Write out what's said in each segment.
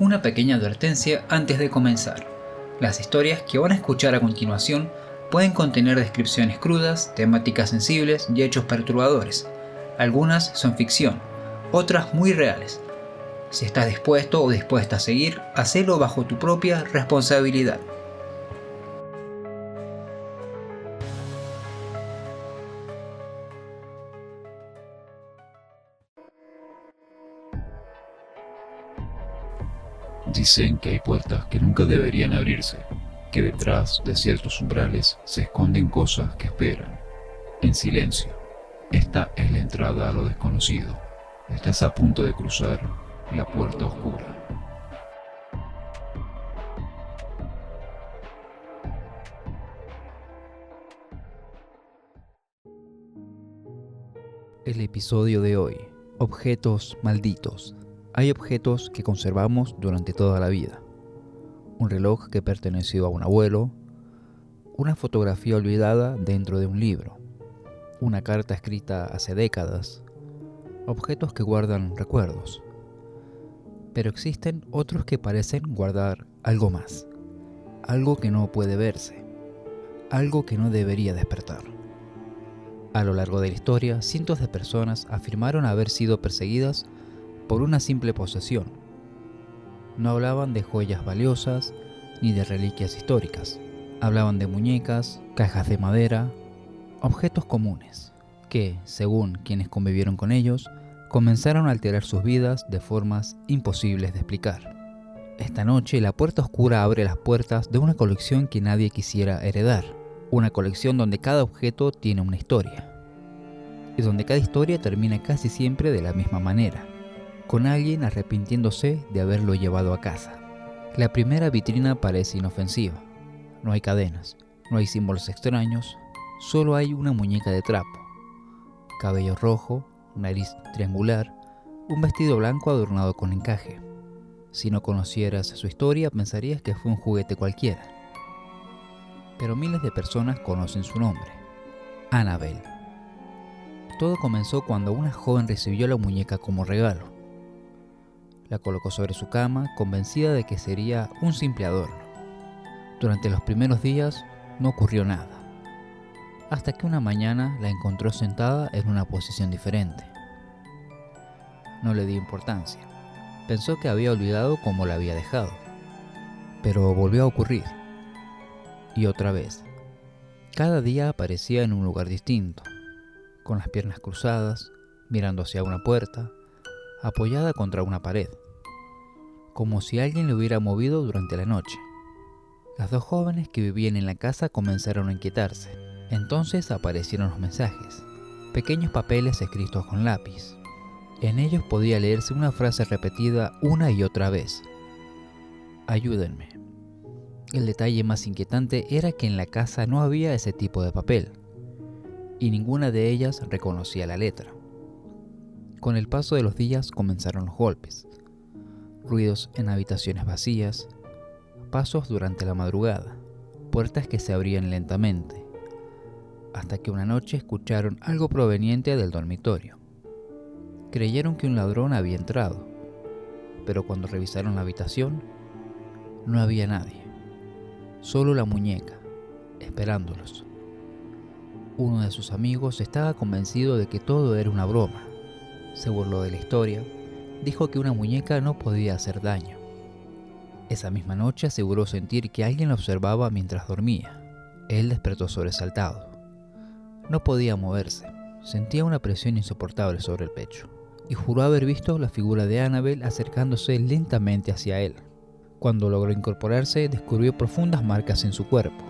Una pequeña advertencia antes de comenzar. Las historias que van a escuchar a continuación pueden contener descripciones crudas, temáticas sensibles y hechos perturbadores. Algunas son ficción, otras muy reales. Si estás dispuesto o dispuesta a seguir, hacelo bajo tu propia responsabilidad. Dicen que hay puertas que nunca deberían abrirse, que detrás de ciertos umbrales se esconden cosas que esperan, en silencio. Esta es la entrada a lo desconocido. Estás a punto de cruzar la puerta oscura. El episodio de hoy: objetos malditos. Hay objetos que conservamos durante toda la vida. Un reloj que perteneció a un abuelo, una fotografía olvidada dentro de un libro, una carta escrita hace décadas, objetos que guardan recuerdos. Pero existen otros que parecen guardar algo más, algo que no puede verse, algo que no debería despertar. A lo largo de la historia, cientos de personas afirmaron haber sido perseguidas por una simple posesión. No hablaban de joyas valiosas ni de reliquias históricas. Hablaban de muñecas, cajas de madera, objetos comunes que, según quienes convivieron con ellos, comenzaron a alterar sus vidas de formas imposibles de explicar. Esta noche, la puerta oscura abre las puertas de una colección que nadie quisiera heredar. Una colección donde cada objeto tiene una historia. Y donde cada historia termina casi siempre de la misma manera, con alguien arrepintiéndose de haberlo llevado a casa. La primera vitrina parece inofensiva. No hay cadenas, no hay símbolos extraños, solo hay una muñeca de trapo. Cabello rojo, nariz triangular, un vestido blanco adornado con encaje. Si no conocieras su historia, pensarías que fue un juguete cualquiera. Pero miles de personas conocen su nombre: Annabelle. Todo comenzó cuando una joven recibió la muñeca como regalo. La colocó sobre su cama, convencida de que sería un simple adorno. Durante los primeros días no ocurrió nada, hasta que una mañana la encontró sentada en una posición diferente. No le dio importancia, pensó que había olvidado cómo la había dejado, pero volvió a ocurrir. Y otra vez, cada día aparecía en un lugar distinto, con las piernas cruzadas, mirando hacia una puerta, apoyada contra una pared, como si alguien le hubiera movido durante la noche. Las dos jóvenes que vivían en la casa comenzaron a inquietarse. Entonces aparecieron los mensajes, pequeños papeles escritos con lápiz. En ellos podía leerse una frase repetida una y otra vez: ayúdenme. El detalle más inquietante era que en la casa no había ese tipo de papel, y ninguna de ellas reconocía la letra. Con el paso de los días comenzaron los golpes, ruidos en habitaciones vacías, pasos durante la madrugada, puertas que se abrían lentamente, hasta que una noche escucharon algo proveniente del dormitorio. Creyeron que un ladrón había entrado, pero cuando revisaron la habitación, no había nadie, solo la muñeca, esperándolos. Uno de sus amigos estaba convencido de que todo era una broma. Se burló de la historia, dijo que una muñeca no podía hacer daño. Esa misma noche aseguró sentir que alguien lo observaba mientras dormía. Él despertó sobresaltado. No podía moverse, sentía una presión insoportable sobre el pecho, y juró haber visto la figura de Annabelle acercándose lentamente hacia él. Cuando logró incorporarse, descubrió profundas marcas en su cuerpo,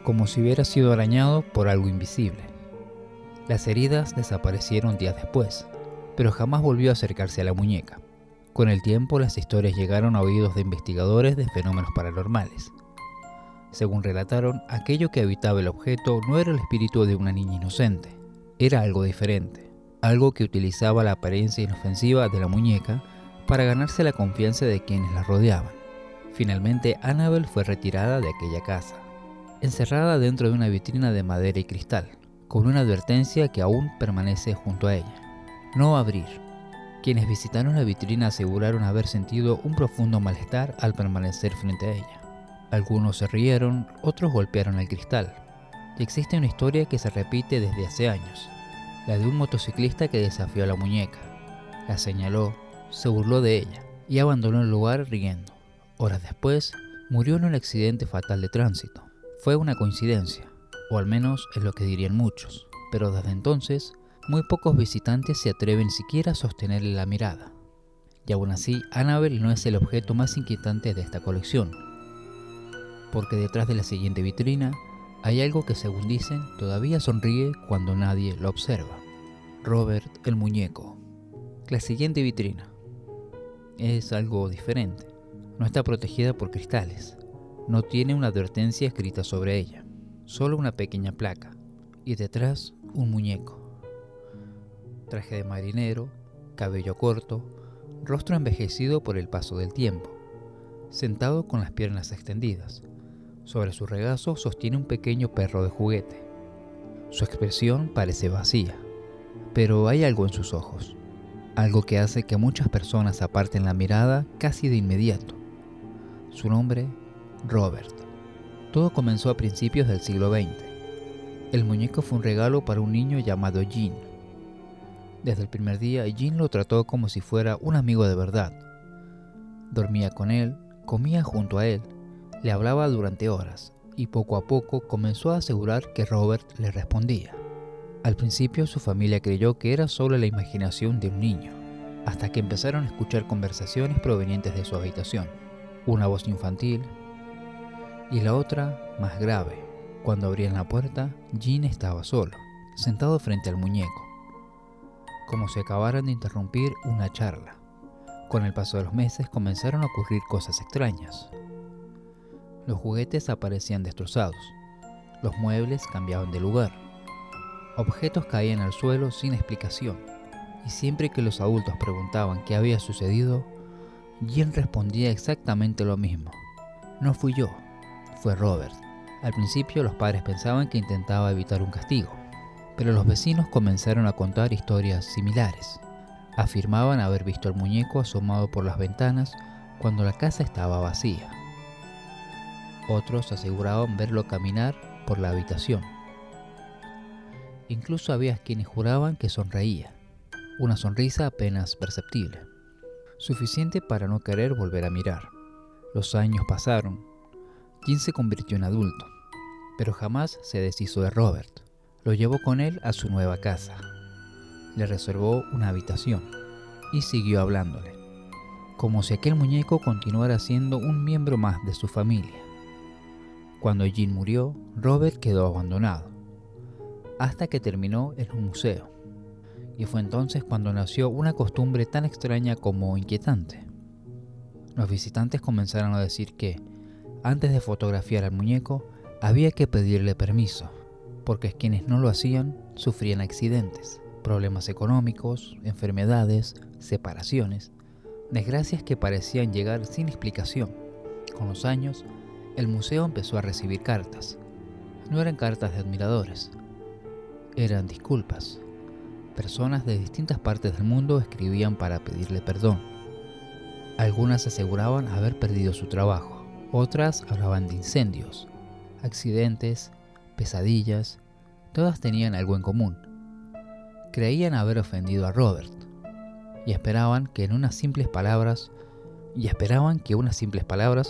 como si hubiera sido arañado por algo invisible. Las heridas desaparecieron días después, pero jamás volvió a acercarse a la muñeca. Con el tiempo, las historias llegaron a oídos de investigadores de fenómenos paranormales. Según relataron, aquello que habitaba el objeto no era el espíritu de una niña inocente, era algo diferente, algo que utilizaba la apariencia inofensiva de la muñeca para ganarse la confianza de quienes la rodeaban. Finalmente, Annabelle fue retirada de aquella casa, encerrada dentro de una vitrina de madera y cristal, con una advertencia que aún permanece junto a ella: no abrir, Quienes visitaron la vitrina aseguraron haber sentido un profundo malestar al permanecer frente a ella. Algunos se rieron, otros golpearon el cristal. Y existe una historia que se repite desde hace años, la de un motociclista que desafió a la muñeca. La señaló, se burló de ella y abandonó el lugar riendo. Horas después, murió en un accidente fatal de tránsito. Fue una coincidencia, o al menos es lo que dirían muchos, pero desde entonces, muy pocos visitantes se atreven siquiera a sostenerle la mirada. Y aún así, Annabelle no es el objeto más inquietante de esta colección, porque detrás de la siguiente vitrina hay algo que, según dicen, todavía sonríe cuando nadie lo observa. Robert el muñeco. La siguiente vitrina es algo diferente. No está protegida por cristales. No tiene una advertencia escrita sobre ella. Solo una pequeña placa. Y detrás, un muñeco. Traje de marinero, cabello corto, rostro envejecido por el paso del tiempo. Sentado con las piernas extendidas. Sobre su regazo sostiene un pequeño perro de juguete. Su expresión parece vacía, pero hay algo en sus ojos. Algo que hace que muchas personas aparten la mirada casi de inmediato. Su nombre, Robert. Todo comenzó a principios del siglo XX. El muñeco fue un regalo para un niño llamado Jean. Desde el primer día, Jean lo trató como si fuera un amigo de verdad. Dormía con él, comía junto a él, le hablaba durante horas y poco a poco comenzó a asegurar que Robert le respondía. Al principio su familia creyó que era solo la imaginación de un niño, hasta que empezaron a escuchar conversaciones provenientes de su habitación. Una voz infantil y la otra más grave. Cuando abrían la puerta, Jean estaba solo, sentado frente al muñeco, como si acabaran de interrumpir una charla. Con el paso de los meses comenzaron a ocurrir cosas extrañas. Los juguetes aparecían destrozados, los muebles cambiaban de lugar, objetos caían al suelo sin explicación, y siempre que los adultos preguntaban qué había sucedido, Jean respondía exactamente lo mismo. No fui yo, fue Robert. Al principio los padres pensaban que intentaba evitar un castigo, pero los vecinos comenzaron a contar historias similares. Afirmaban haber visto al muñeco asomado por las ventanas cuando la casa estaba vacía. Otros aseguraban verlo caminar por la habitación. Incluso había quienes juraban que sonreía, una sonrisa apenas perceptible, suficiente para no querer volver a mirar. Los años pasaron. Jean se convirtió en adulto, pero jamás se deshizo de Robert. Lo llevó con él a su nueva casa. Le reservó una habitación y siguió hablándole, como si aquel muñeco continuara siendo un miembro más de su familia. Cuando Jean murió, Robert quedó abandonado, hasta que terminó en un museo. Y fue entonces cuando nació una costumbre tan extraña como inquietante. Los visitantes comenzaron a decir que, antes de fotografiar al muñeco, había que pedirle permiso, porque quienes no lo hacían sufrían accidentes, problemas económicos, enfermedades, separaciones, desgracias que parecían llegar sin explicación. Con los años, el museo empezó a recibir cartas. No eran cartas de admiradores, eran disculpas. Personas de distintas partes del mundo escribían para pedirle perdón. Algunas aseguraban haber perdido su trabajo, otras hablaban de incendios, accidentes, pesadillas. Todas tenían algo en común. Creían haber ofendido a Robert y esperaban que unas simples palabras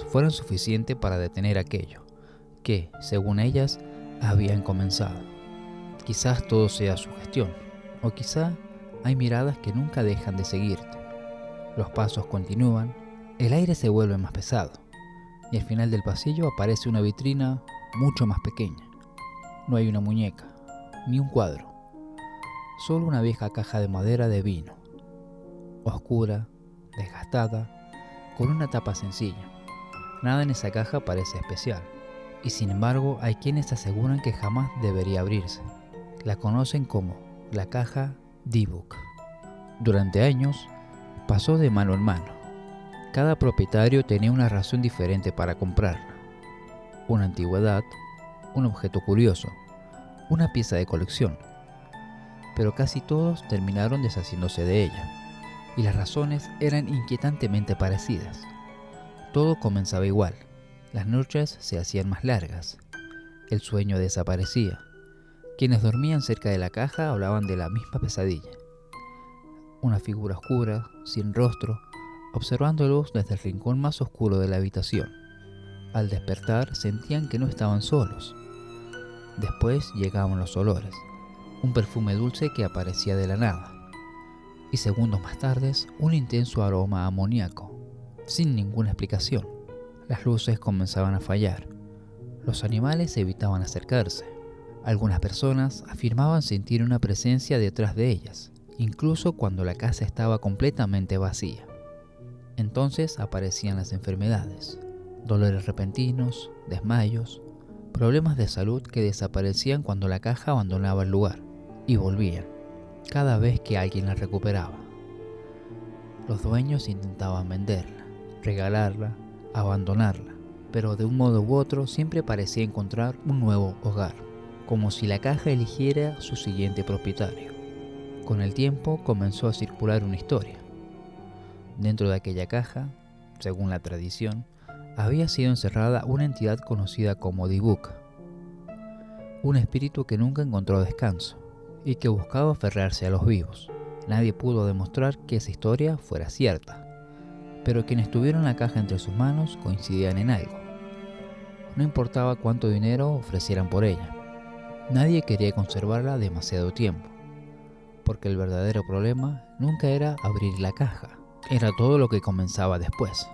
fueran suficientes para detener aquello que, según ellas, habían comenzado. Quizás todo sea sugestión, o quizá hay miradas que nunca dejan de seguirte. Los pasos continúan, el aire se vuelve más pesado, y al final del pasillo aparece una vitrina mucho más pequeña. No hay una muñeca, ni un cuadro, solo una vieja caja de madera de vino, oscura, desgastada, con una tapa sencilla. Nada en esa caja parece especial, y sin embargo hay quienes aseguran que jamás debería abrirse. La conocen como la caja Dybbuk. Durante años pasó de mano en mano. Cada propietario tenía una razón diferente para comprarla. Una antigüedad, un objeto curioso, una pieza de colección. Pero casi todos terminaron deshaciéndose de ella. y las razones eran inquietantemente parecidas. Todo comenzaba igual, las noches se hacían más largas, el sueño desaparecía. Quienes dormían cerca de la caja hablaban de la misma pesadilla. Una figura oscura, sin rostro, observándolos desde el rincón más oscuro de la habitación. Al despertar sentían que no estaban solos. Después llegaban los olores, un perfume dulce que aparecía de la nada, y segundos más tarde un intenso aroma a amoníaco, sin ninguna explicación. Las luces comenzaban a fallar, los animales evitaban acercarse. Algunas personas afirmaban sentir una presencia detrás de ellas, incluso cuando la casa estaba completamente vacía. Entonces aparecían las enfermedades, dolores repentinos, desmayos, problemas de salud que desaparecían cuando la caja abandonaba el lugar, y volvían, cada vez que alguien la recuperaba. Los dueños intentaban venderla, regalarla, abandonarla, pero de un modo u otro siempre parecía encontrar un nuevo hogar, como si la caja eligiera su siguiente propietario. Con el tiempo comenzó a circular una historia. Dentro de aquella caja, según la tradición, había sido encerrada una entidad conocida como Dybbuk, un espíritu que nunca encontró descanso y que buscaba aferrarse a los vivos. Nadie pudo demostrar que esa historia fuera cierta, pero quienes tuvieron la caja entre sus manos coincidían en algo. No importaba cuánto dinero ofrecieran por ella, nadie quería conservarla demasiado tiempo, porque el verdadero problema nunca era abrir la caja, era todo lo que comenzaba después.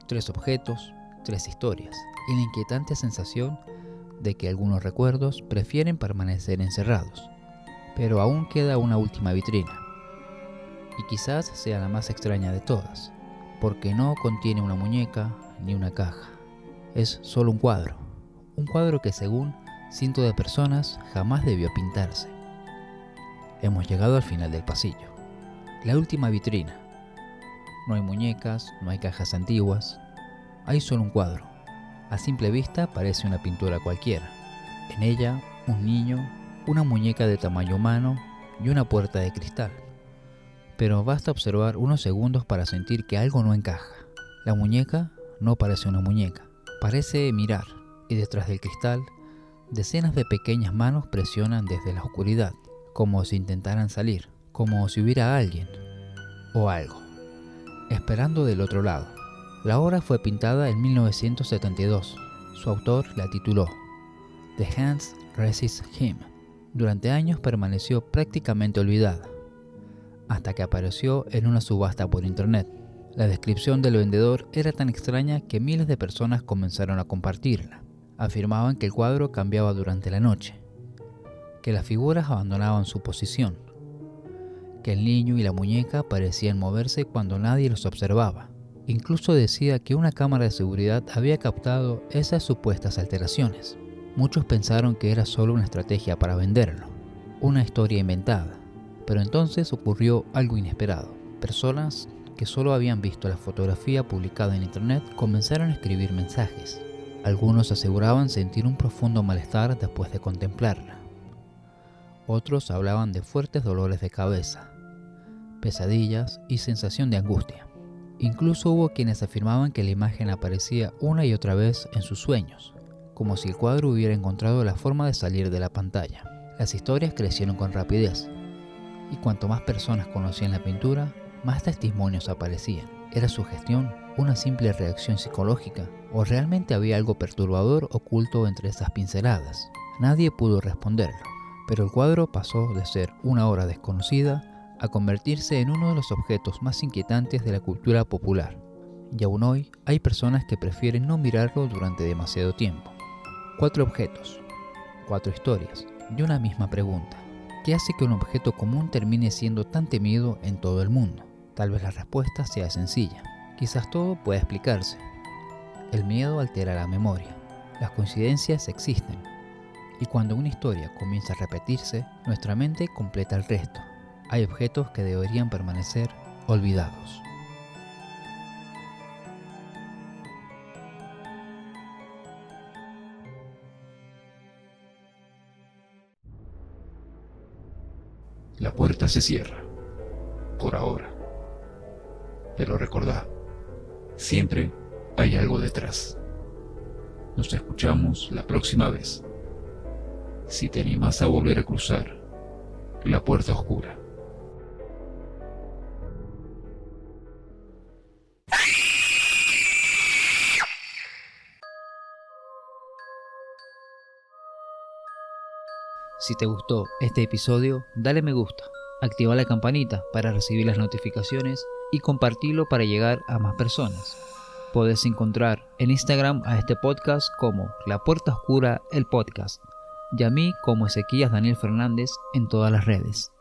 3 objetos, 3 historias, y la inquietante sensación de que algunos recuerdos prefieren permanecer encerrados. Pero aún queda una última vitrina, y quizás sea la más extraña de todas, porque no contiene una muñeca ni una caja. Es solo un cuadro que según cientos de personas jamás debió pintarse. Hemos llegado al final del pasillo, la última vitrina. No hay muñecas, no hay cajas antiguas, hay solo un cuadro. A simple vista parece una pintura cualquiera. En ella, un niño, una muñeca de tamaño humano y una puerta de cristal. Pero basta observar unos segundos para sentir que algo no encaja. La muñeca no parece una muñeca, parece mirar, y detrás del cristal, decenas de pequeñas manos presionan desde la oscuridad, como si intentaran salir, como si hubiera alguien o algo esperando del otro lado. La obra fue pintada en 1972. Su autor la tituló The Hands Resist Him. Durante años permaneció prácticamente olvidada, hasta que apareció en una subasta por internet. La descripción del vendedor era tan extraña que miles de personas comenzaron a compartirla. Afirmaban que el cuadro cambiaba durante la noche, que las figuras abandonaban su posición, que el niño y la muñeca parecían moverse cuando nadie los observaba. Incluso decía que una cámara de seguridad había captado esas supuestas alteraciones. Muchos pensaron que era solo una estrategia para venderlo, una historia inventada, pero entonces ocurrió algo inesperado. Personas que solo habían visto la fotografía publicada en internet comenzaron a escribir mensajes. Algunos aseguraban sentir un profundo malestar después de contemplarla. Otros hablaban de fuertes dolores de cabeza, pesadillas y sensación de angustia. Incluso hubo quienes afirmaban que la imagen aparecía una y otra vez en sus sueños, como si el cuadro hubiera encontrado la forma de salir de la pantalla. Las historias crecieron con rapidez, y cuanto más personas conocían la pintura, más testimonios aparecían. ¿Era sugestión? ¿Una simple reacción psicológica? ¿O realmente había algo perturbador oculto entre esas pinceladas? Nadie pudo responderlo, pero el cuadro pasó de ser una obra desconocida a convertirse en uno de los objetos más inquietantes de la cultura popular. Y aún hoy hay personas que prefieren no mirarlo durante demasiado tiempo. 4 objetos, 4 historias y una misma pregunta. ¿Qué hace que un objeto común termine siendo tan temido en todo el mundo? Tal vez la respuesta sea sencilla. Quizás todo pueda explicarse. El miedo altera la memoria. Las coincidencias existen. Y cuando una historia comienza a repetirse, nuestra mente completa el resto. Hay objetos que deberían permanecer olvidados. La puerta se cierra, por ahora. Pero recordá, siempre hay algo detrás. Nos escuchamos la próxima vez. Si te animás a volver a cruzar la puerta oscura. Si te gustó este episodio, dale me gusta, activa la campanita para recibir las notificaciones y compartirlo para llegar a más personas. Puedes encontrar en Instagram a este podcast como La Puerta Oscura el Podcast y a mí como Ezequías Daniel Fernández en todas las redes.